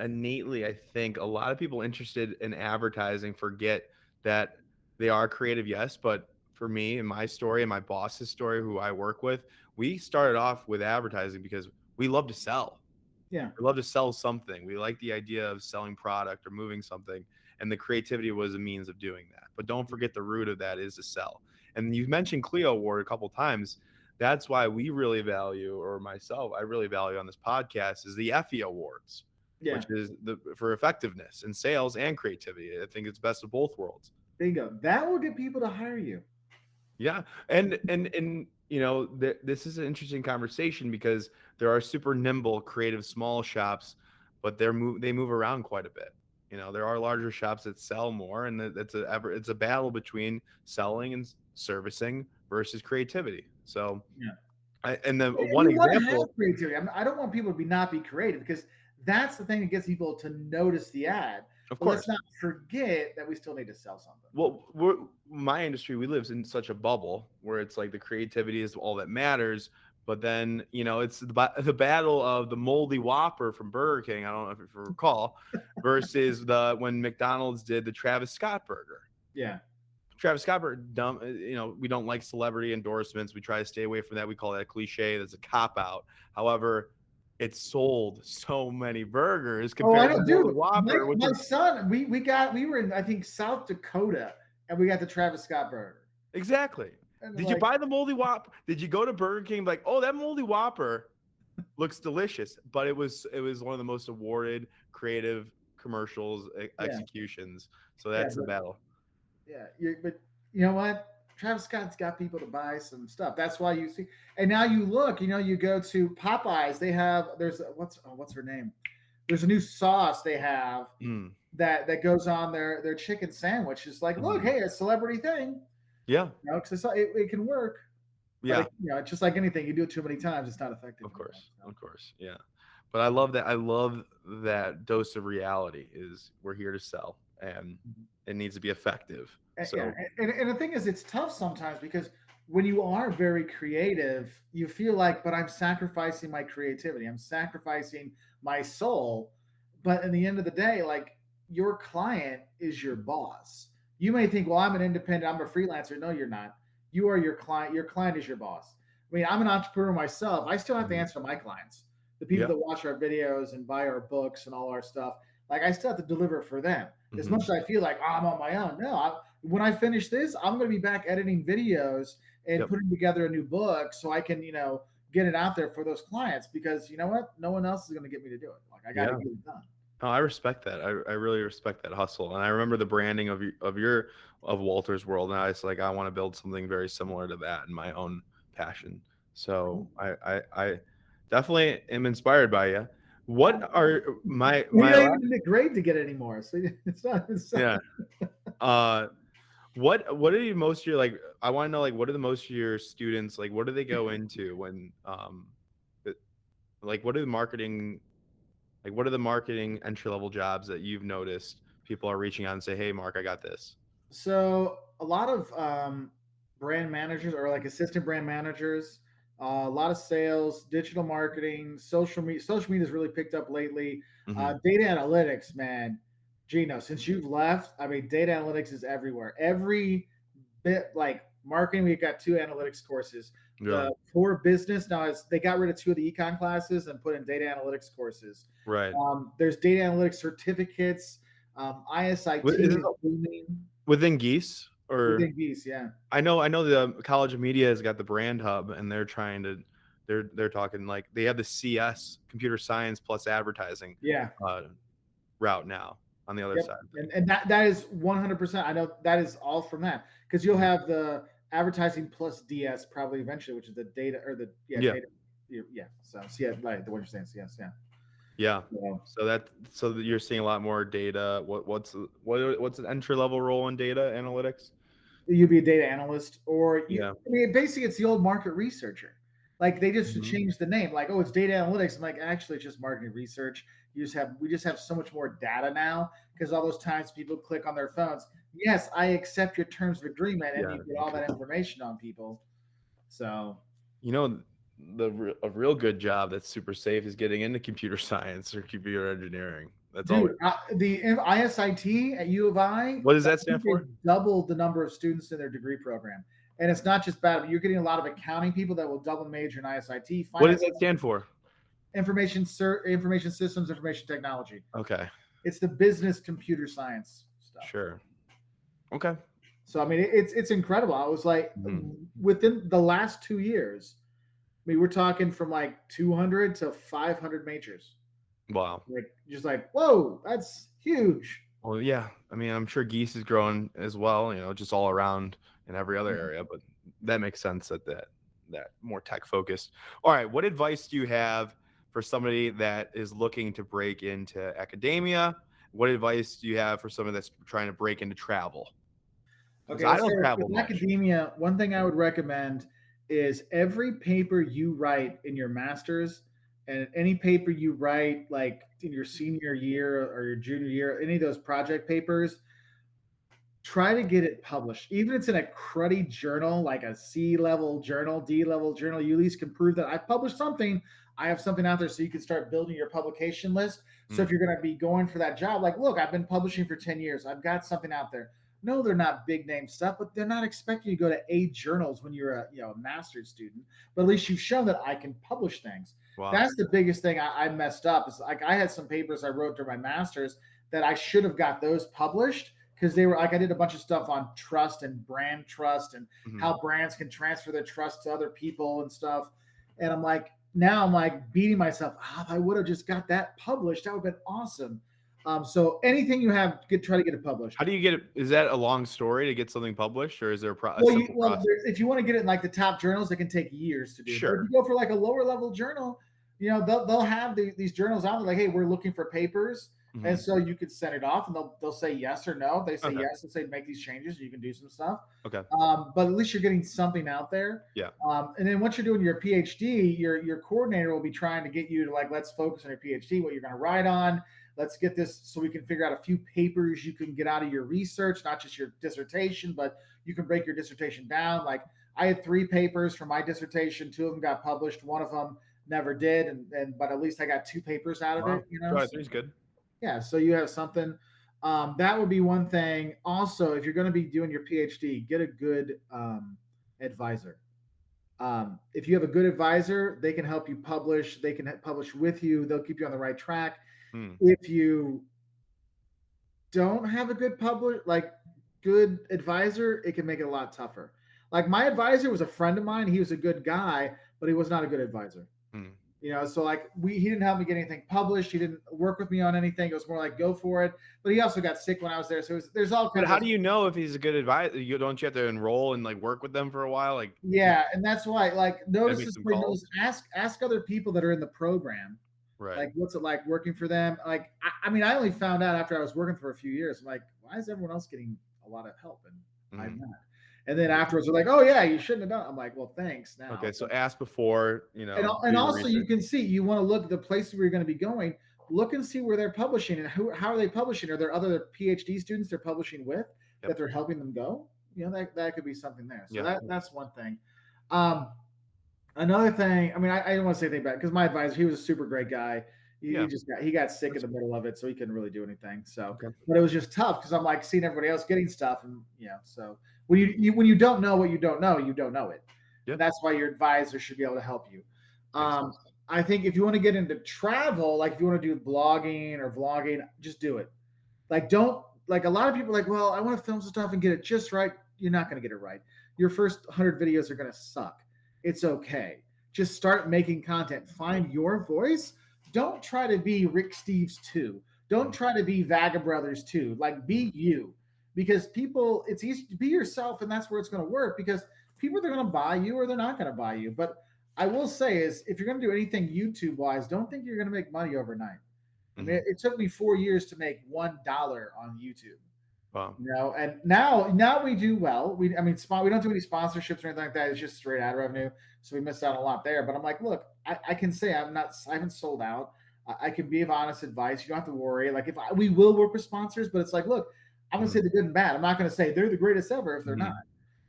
innately, I think a lot of people interested in advertising forget that they are creative, yes. But for me and my story and my boss's story, who I work with, we started off with advertising because we love to sell. Yeah, We love to sell something. We like the idea of selling product or moving something, and the creativity was a means of doing that. But don't forget the root of that is to sell. And you mentioned Clio Award a couple times. That's why we really value, or myself, I really value on this podcast, is the Effie Awards, yeah. which is the for effectiveness in sales and creativity. I think it's best of both worlds. Bingo. That will get people to hire you. Yeah, and this is an interesting conversation because there are super nimble, creative small shops, but they move around quite a bit. There are larger shops that sell more, and it's a battle between selling and servicing versus creativity. So, Yeah. and the And one you want to have example, creativity. I don't want people to not be creative, because that's the thing that gets people to notice the ad. of But let's course. not forget that we still need to sell something. Well, my industry, we live in such a bubble where it's like the creativity is all that matters. But then, it's the battle of the moldy Whopper from Burger King. I don't know if you recall, versus the when McDonald's did the Travis Scott burger. Yeah. Travis Scott burger, dumb. We don't like celebrity endorsements. We try to stay away from that. We call that a cliche. That's a cop out. However, it sold so many burgers Oh, I compared to the don't moldy do. My Whopper, which my is son, we were in, I think, South Dakota, and we got the Travis Scott burger. exactly. And Did you like, buy the moldy Whopper? Did you go to Burger King like, oh, that moldy Whopper looks delicious? But it was one of the most awarded creative commercials yeah, executions. So yeah, that's the battle. yeah. But you know what? Travis Scott's got people to buy some stuff. That's why you see. And now you look. You go to Popeyes. They have what's her name? There's a new sauce they have Mm, that goes on their chicken sandwich. It's like, look, mhm. hey, a celebrity thing. Yeah, Because it can work, but yeah, it's just like anything. You do it too many times, it's not effective of anymore. course, So. of course, yeah. But I love that. I love that dose of reality is we're here to sell, and it needs to be effective. Yeah, So and the thing is, it's tough sometimes, because when you are very creative, you feel like, but I'm sacrificing my creativity, I'm sacrificing my soul. But in the end of the day, like, your client is your boss. You may think, well, I'm an independent, I'm a freelancer. No, you're not. You are your client. Your client is your boss. I mean, I'm an entrepreneur myself. I still have to mhm. answer to my clients, the people Yeah, that watch our videos and buy our books and all our stuff. Like, I still have to deliver for them. As much hmm as I feel like, oh, I'm on my own. No, when I finish this, I'm going to be back editing videos and yep, putting together a new book, so I can, get it out there for those clients, because you know what? No one else is going to get me to do it. Like, I got to yeah. get it done. Oh, I respect that. I really respect that hustle, and I remember the branding of Walter's World, and I was like, I want to build something very similar to that in my own passion. So Cool. I definitely am inspired by you. What are my You're not last? even in the grade to get it anymore, so it's not. Yeah. Uh, what are you most of your like? I want to know like what are the most of your students like? What do they go into when it- like what are the marketing entry level jobs that you've noticed people are reaching out and say, "Hey, Mark, I got this." So a lot of brand managers, or like assistant brand managers, a lot of sales, digital marketing, social media. Social media has really picked up lately. Hmm Data analytics, man. Gino, since you've left, I mean, data analytics is everywhere. Every bit, like marketing, we've got two analytics courses. Yeah. The core business now is, they got rid of two of the econ classes and put in data analytics courses. Right. There's data analytics certificates. ISIT Is it is booming. within Geese or Within Gies, yeah. I know the College of Media has got the brand hub and they're trying to they're talking like they have the CS computer science plus advertising Yeah. uh, route now on the other Yep. side of things. And that is 100%. I know that is all from that, because you'll Mhm. have the advertising plus DS probably eventually, which is the data, or the, yeah, Yeah. data. Yeah. So yeah, like the what you're saying. CS, yeah. Yeah. So So you're seeing a lot more data. What's an entry level role in data analytics? you'd be a data analyst, or Yeah. I mean, basically, it's the old market researcher. Like they just Mhm. changed the name. Like, oh, it's data analytics. I'm like, actually, it's just marketing research. We just have so much more data now because all those times people click on their phones. Yes, I accept your terms of agreement, and Yeah. you get all Okay. that information on people. So, You know, a real good job that's super safe is getting into computer science or computer engineering. That's dude, always the ISIT at U of I what does that think stand they for? doubled the number of students in their degree program. And it's not just bad. You're getting a lot of accounting people that will double major in ISIT, What does finance, that stand for? information systems, information technology. Okay. It's the business computer science stuff. Sure. Okay. So I mean, it's incredible. I was like, Mhm. within the last 2 years, I mean, we're talking from like 200 to 500 majors. Wow. Like, just like, whoa, that's huge. Well, yeah. I mean, I'm sure Geese is growing as well, just all around in every other Yeah. area, but that makes sense that more tech focused. All right, what advice do you have for somebody that is looking to break into academia? What advice do you have for someone that's trying to break into travel? Because Okay, I let's say don't travel with much. academia, one thing I would recommend is every paper you write in your master's and any paper you write like in your senior year or your junior year, any of those project papers, try to get it published. Even if it's in a cruddy journal, like a C level journal, D level journal, you at least can prove that I published something. I have something out there so you can start building your publication list. So if Mm, you're going to be going for that job, like, look, I've been publishing for 10 years. I've got something out there. No, they're not big name stuff, but they're not expecting you to go to A journals when you're a master's student. But at least you've shown that I can publish things. wow. That's the biggest thing I messed up. Is like I had some papers I wrote during my master's that I should have got those published because they were like I did a bunch of stuff on trust and brand trust and Mhm. how brands can transfer their trust to other people and stuff. And I'm like, now I'm like beating myself. If I would have just got that published, that would have been awesome. So anything you have, try to get it published. How do you get it? Is that a long story to get something published, or is there a Well, simple process? if you want to get it in like the top journals, it can take years to do. But if you Sure. go for like a lower level journal, they'll have these journals out there like, hey, we're looking for papers, and Mhm. so you could send it off, and they'll say yes or no. If they say Okay. yes and say make these changes, you can do some stuff. Okay. But at least you're getting something out there. Yeah. And then once you're doing your PhD, your coordinator will be trying to get you to like, let's focus on your PhD, what you're going to write on. Let's get this so we can figure out a few papers you can get out of your research, not just your dissertation, but you can break your dissertation down. Like I had 3 papers for my dissertation. 2 of them got published. One of them never did. And but at least I got 2 papers out of Wow. it. All So, three's good. yeah, so you have something. That would be one thing. Also, if you're going to be doing your PhD, get a good advisor. If you have a good advisor, they can help you publish. They can publish with you. They'll keep you on the right track. Hmm. If you don't have a good advisor, it can make it a lot tougher. Like my advisor was a friend of mine. He was a good guy, but he was not a good advisor. Hmm. So like he didn't help me get anything published. He didn't work with me on anything. It was more like go for it. But he also got sick when I was there. So there's all But kinds how of do you know if he's a good advisor? Don't you have to enroll and like work with them for a while? Like, yeah, and that's why like gotta notice make this some way, calls. notice ask other people that are in the program. Right. Like what's it like working for them? Like I mean, I only found out after I was working for a few years. I'm like, why is everyone else getting a lot of help and I'm Mhm. not? And then afterwards, they're like, oh yeah, you shouldn't have done it. I'm like, well, thanks Okay. now. So ask before, And do your also you research. can see you want to look at the places where you're going to be going. Look and see where they're publishing and how are they publishing? Are there other PhD students they're publishing with that Yep. they're helping them go? That could be something there. So Yeah. that's one thing. Um, Another thing, I mean, I don't want to say anything bad because my advisor, he was a super great guy. He Yeah. just he got sick in That's the good. middle of it, so he couldn't really do anything. So, Okay. but it was just tough because I'm like seeing everybody else getting stuff, and so when when you don't know what you don't know it, and Yep. that's why your advisor should be able to help you. Makes Um, sense. I think if you want to get into travel, like if you want to do blogging or vlogging, just do it. Like, don't like a lot of people are like, well, I want to film some stuff and get it just right. You're not going to get it right. Your first 100 videos are going to suck. It's okay. Just start making content. Find your voice. Don't try to be Rick Steves too. Don't Mhm. try to be Vaga Brothers too. Like, be Mhm. you. Because people, it's easy to be yourself, and that's where it's going to work. Because people are going to buy you or they're not going to buy you. But I will say is, if you're going to do anything YouTube wise, don't think you're going to make money overnight. I mean, Mhm. it took me 4 years to make $1 on YouTube. Wow. And now we do well. We don't do any sponsorships or anything like that. It's just straight ad revenue, so we missed out a lot there. But I'm like, look, I can say I haven't sold out. I can be of honest advice. You don't have to worry. Like we will work with sponsors, but it's like, look, I'm gonna Mhm. say the good and bad. I'm not gonna say they're the greatest ever if they're not.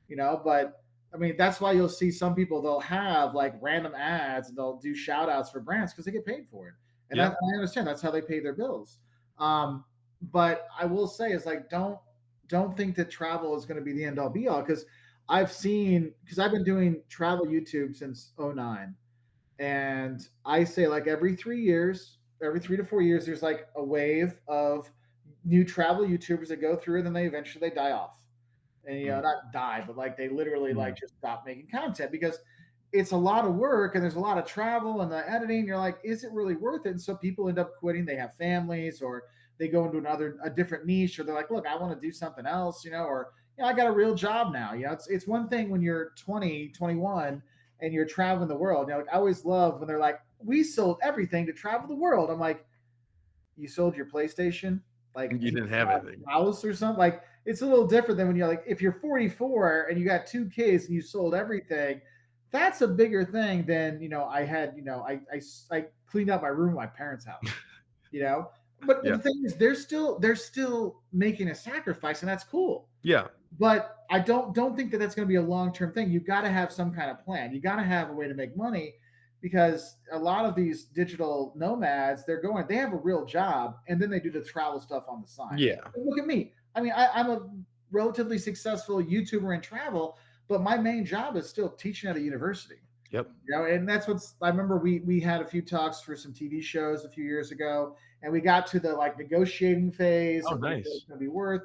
Mhm. But I mean, that's why you'll see some people, they'll have like random ads and they'll do shout outs for brands because they get paid for it. And Yeah. I understand that's how they pay their bills. Um, but I will say is like, don't think that travel is going to be the end all be all, because I've been doing travel YouTube since '09, and I say like every 3 to 4 years, there's like a wave of new travel YouTubers that go through, and then they eventually die off, and Mhm. not die, but like they literally like Mhm. just stop making content because it's a lot of work and there's a lot of travel and the editing. You're like, is it really worth it? And so people end up quitting. They have families, or they go into a different niche, or they're like, look, I want to do something else, or I got a real job now. It's one thing when you're 20, 21 and you're traveling the world. Like I always love when they're like, we sold everything to travel the world. I'm like, you sold your PlayStation? Like, You do you didn't have have anything. a house or something? Like, it's a little different than when you're like, if you're 44 and you got two kids and you sold everything, that's a bigger thing than, I had, I cleaned out my room at my parents' house, you know? But Yeah. the thing is, they're still making a sacrifice, and that's cool. Yeah. But I don't think that that's going to be a long term thing. You got to have some kind of plan. You got to have a way to make money, because a lot of these digital nomads, they have a real job, and then they do the travel stuff on the side. Yeah. Look at me. I mean, I'm a relatively successful YouTuber in travel, but my main job is still teaching at a university. Yep. And that's what's. I remember we had a few talks for some TV shows a few years ago, and we got to the like negotiating phase Oh, of what it's nice. going to be worth.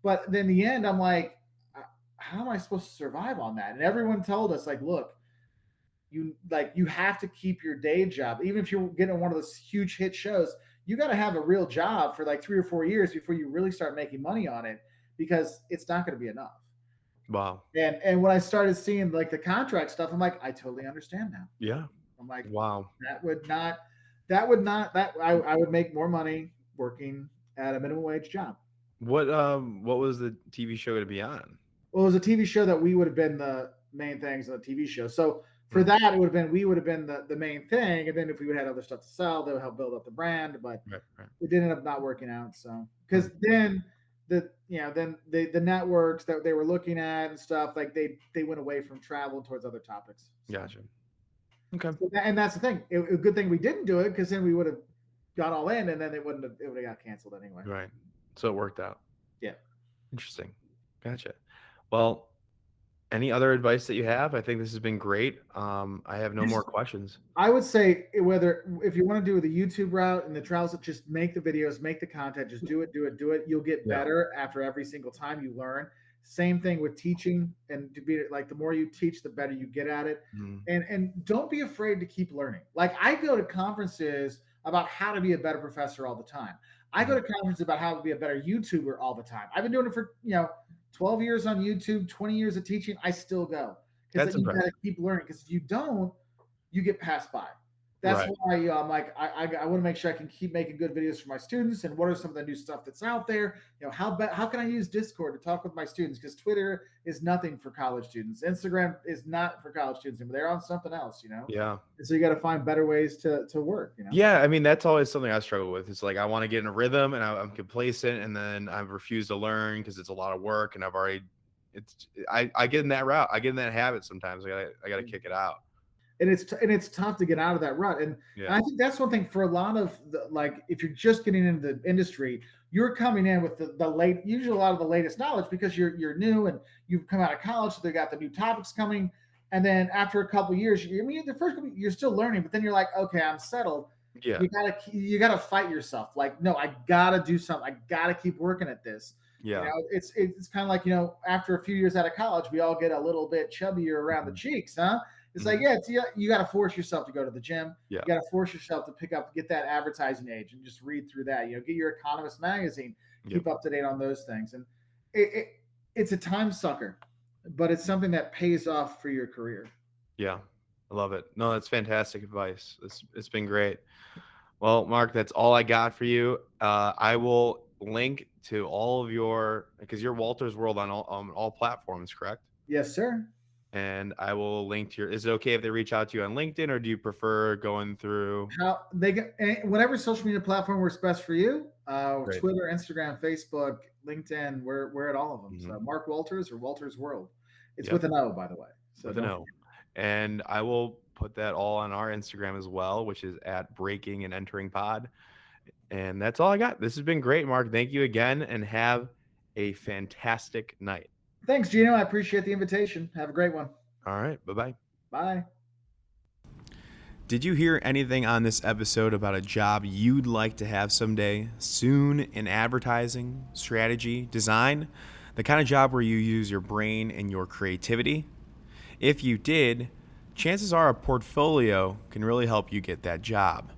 But then in the end, I'm like, how am I supposed to survive on that? And everyone told us like, look, you have to keep your day job, even if you're getting one of those huge hit shows. You got to have a real job for like 3 or 4 years before you really start making money on it, because it's not going to be enough. Wow. And when I started seeing like the contract stuff, I'm like, I totally understand now. Yeah. I'm like, Wow. that would not, that would not, that I would make more money working at a minimum wage job. What was the TV show going to be on? Well, it was a TV show that we would have been the main things on the TV show. So for Hmm. that, we would have been the main thing. And then if we would have had other stuff to sell, they would help build up the brand. But Right. Right. it did end up not working out. So Hmm. because then the networks that they were looking at and stuff, like they went away from travel towards other topics. Gotcha. Okay. And that's the thing. A good thing we didn't do it, because then we would have gone all in, and then it would have got canceled anyway. Right. So it worked out. Yeah. Interesting. Gotcha. Well, any other advice that you have? I think this has been great. I have no more questions. I would say, whether if you want to do the YouTube route and the trials, just make the videos, make the content, just do it, do it, do it. You'll get Yeah. better after every single time you learn. Same thing with teaching, and to be like, the more you teach, the better you get at it. Mhm. And don't be afraid to keep learning. Like I go to conferences about how to be a better professor all the time. I go Mhm. to conferences about how to be a better YouTuber all the time. I've been doing it for 12 years on YouTube, 20 years of teaching. I still go, because That's you got impressive. to keep learning. Because if you don't, you get passed by. That's Right. why I'm like, I want to make sure I can keep making good videos for my students. And what are some of the new stuff that's out there? How can I use Discord to talk with my students? Because Twitter is nothing for college students. Instagram is not for college students, and they're on something else. Yeah. And so you got to find better ways to work. Yeah. I mean, that's always something I struggle with. It's like I want to get in a rhythm and I'm complacent, and then I refuse to learn because it's a lot of work, and I get in that route. I get in that habit sometimes. I gotta kick it out. And it's tough to get out of that rut. And Yeah. I think that's one thing for a lot of like, if you're just getting into the industry, you're coming in with usually a lot of the latest knowledge, because you're new and you've come out of college, so they got the new topics coming. And then after a couple of years, the first couple, you're still learning, but then you're like, okay, I'm settled. Yeah. You gotta fight yourself. Like, no, I gotta do something. I gotta keep working at this. Yeah. It's kind of like, after a few years out of college, we all get a little bit chubbier around the cheeks, huh? It's like, you got to force yourself to go to the gym. Yeah. You got to force yourself to get that advertising age and just read through that. Get your Economist magazine, keep up to date on those things. And it's a time sucker, but it's something that pays off for your career. Yeah. I love it. No, that's fantastic advice. It's been great. Well, Mark, that's all I got for you. I will link to all of your because you're Wolters World on all platforms, correct? Yes, sir. And I will link to your. Is it okay if they reach out to you on LinkedIn, or do you prefer going through? How they get whatever social media platform works best for you. Great. Twitter, Instagram, Facebook, LinkedIn. We're at all of them. Mm-hmm. So Mark Wolters or Wolters World. It's Yep, with an O, by the way. So with an don't O. And I will put that all on our Instagram as well, which is at Breaking and Entering Pod. And that's all I got. This has been great, Mark. Thank you again, and have a fantastic night. Thanks, Gino. I appreciate the invitation. Have a great one. All right. Bye-bye. Bye. Did you hear anything on this episode about a job you'd like to have someday, soon, in advertising, strategy, design? The kind of job where you use your brain and your creativity? If you did, chances are a portfolio can really help you get that job.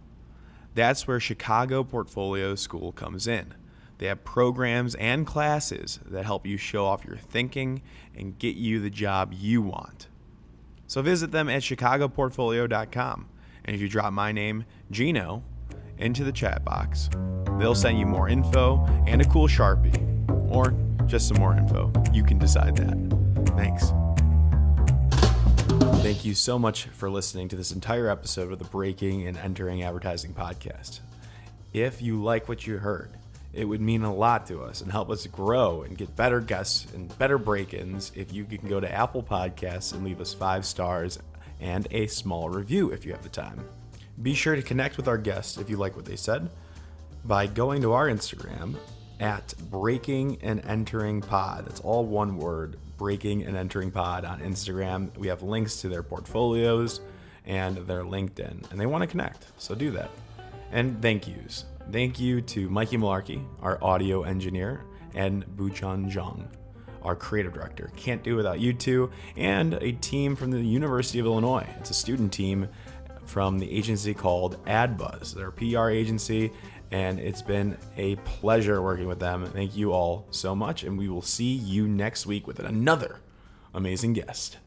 That's where Chicago Portfolio School comes in. They have programs and classes that help you show off your thinking and get you the job you want. So visit them at chicagoportfolio.com. And if you drop my name, Gino, into the chat box, they'll send you more info and a cool Sharpie. Or just some more info. You can decide that. Thanks. Thank you so much for listening to this entire episode of the Breaking and Entering Advertising podcast. If you like what you heard, it would mean a lot to us and help us grow and get better guests and better break-ins if you can go to Apple Podcasts and leave us 5 stars and a small review if you have the time. Be sure to connect with our guests if you like what they said by going to our Instagram at Breaking and Entering Pod. That's all one word, Breaking and Entering Pod on Instagram. We have links to their portfolios and their LinkedIn, and they want to connect, so do that. And thank yous. Thank you to Mikey Malarkey, our audio engineer, and Buchan Zhang, our creative director. Can't do without you two, and a team from the University of Illinois. It's a student team from the agency called AdBuzz. They're a PR agency, and it's been a pleasure working with them. Thank you all so much, and we will see you next week with another amazing guest.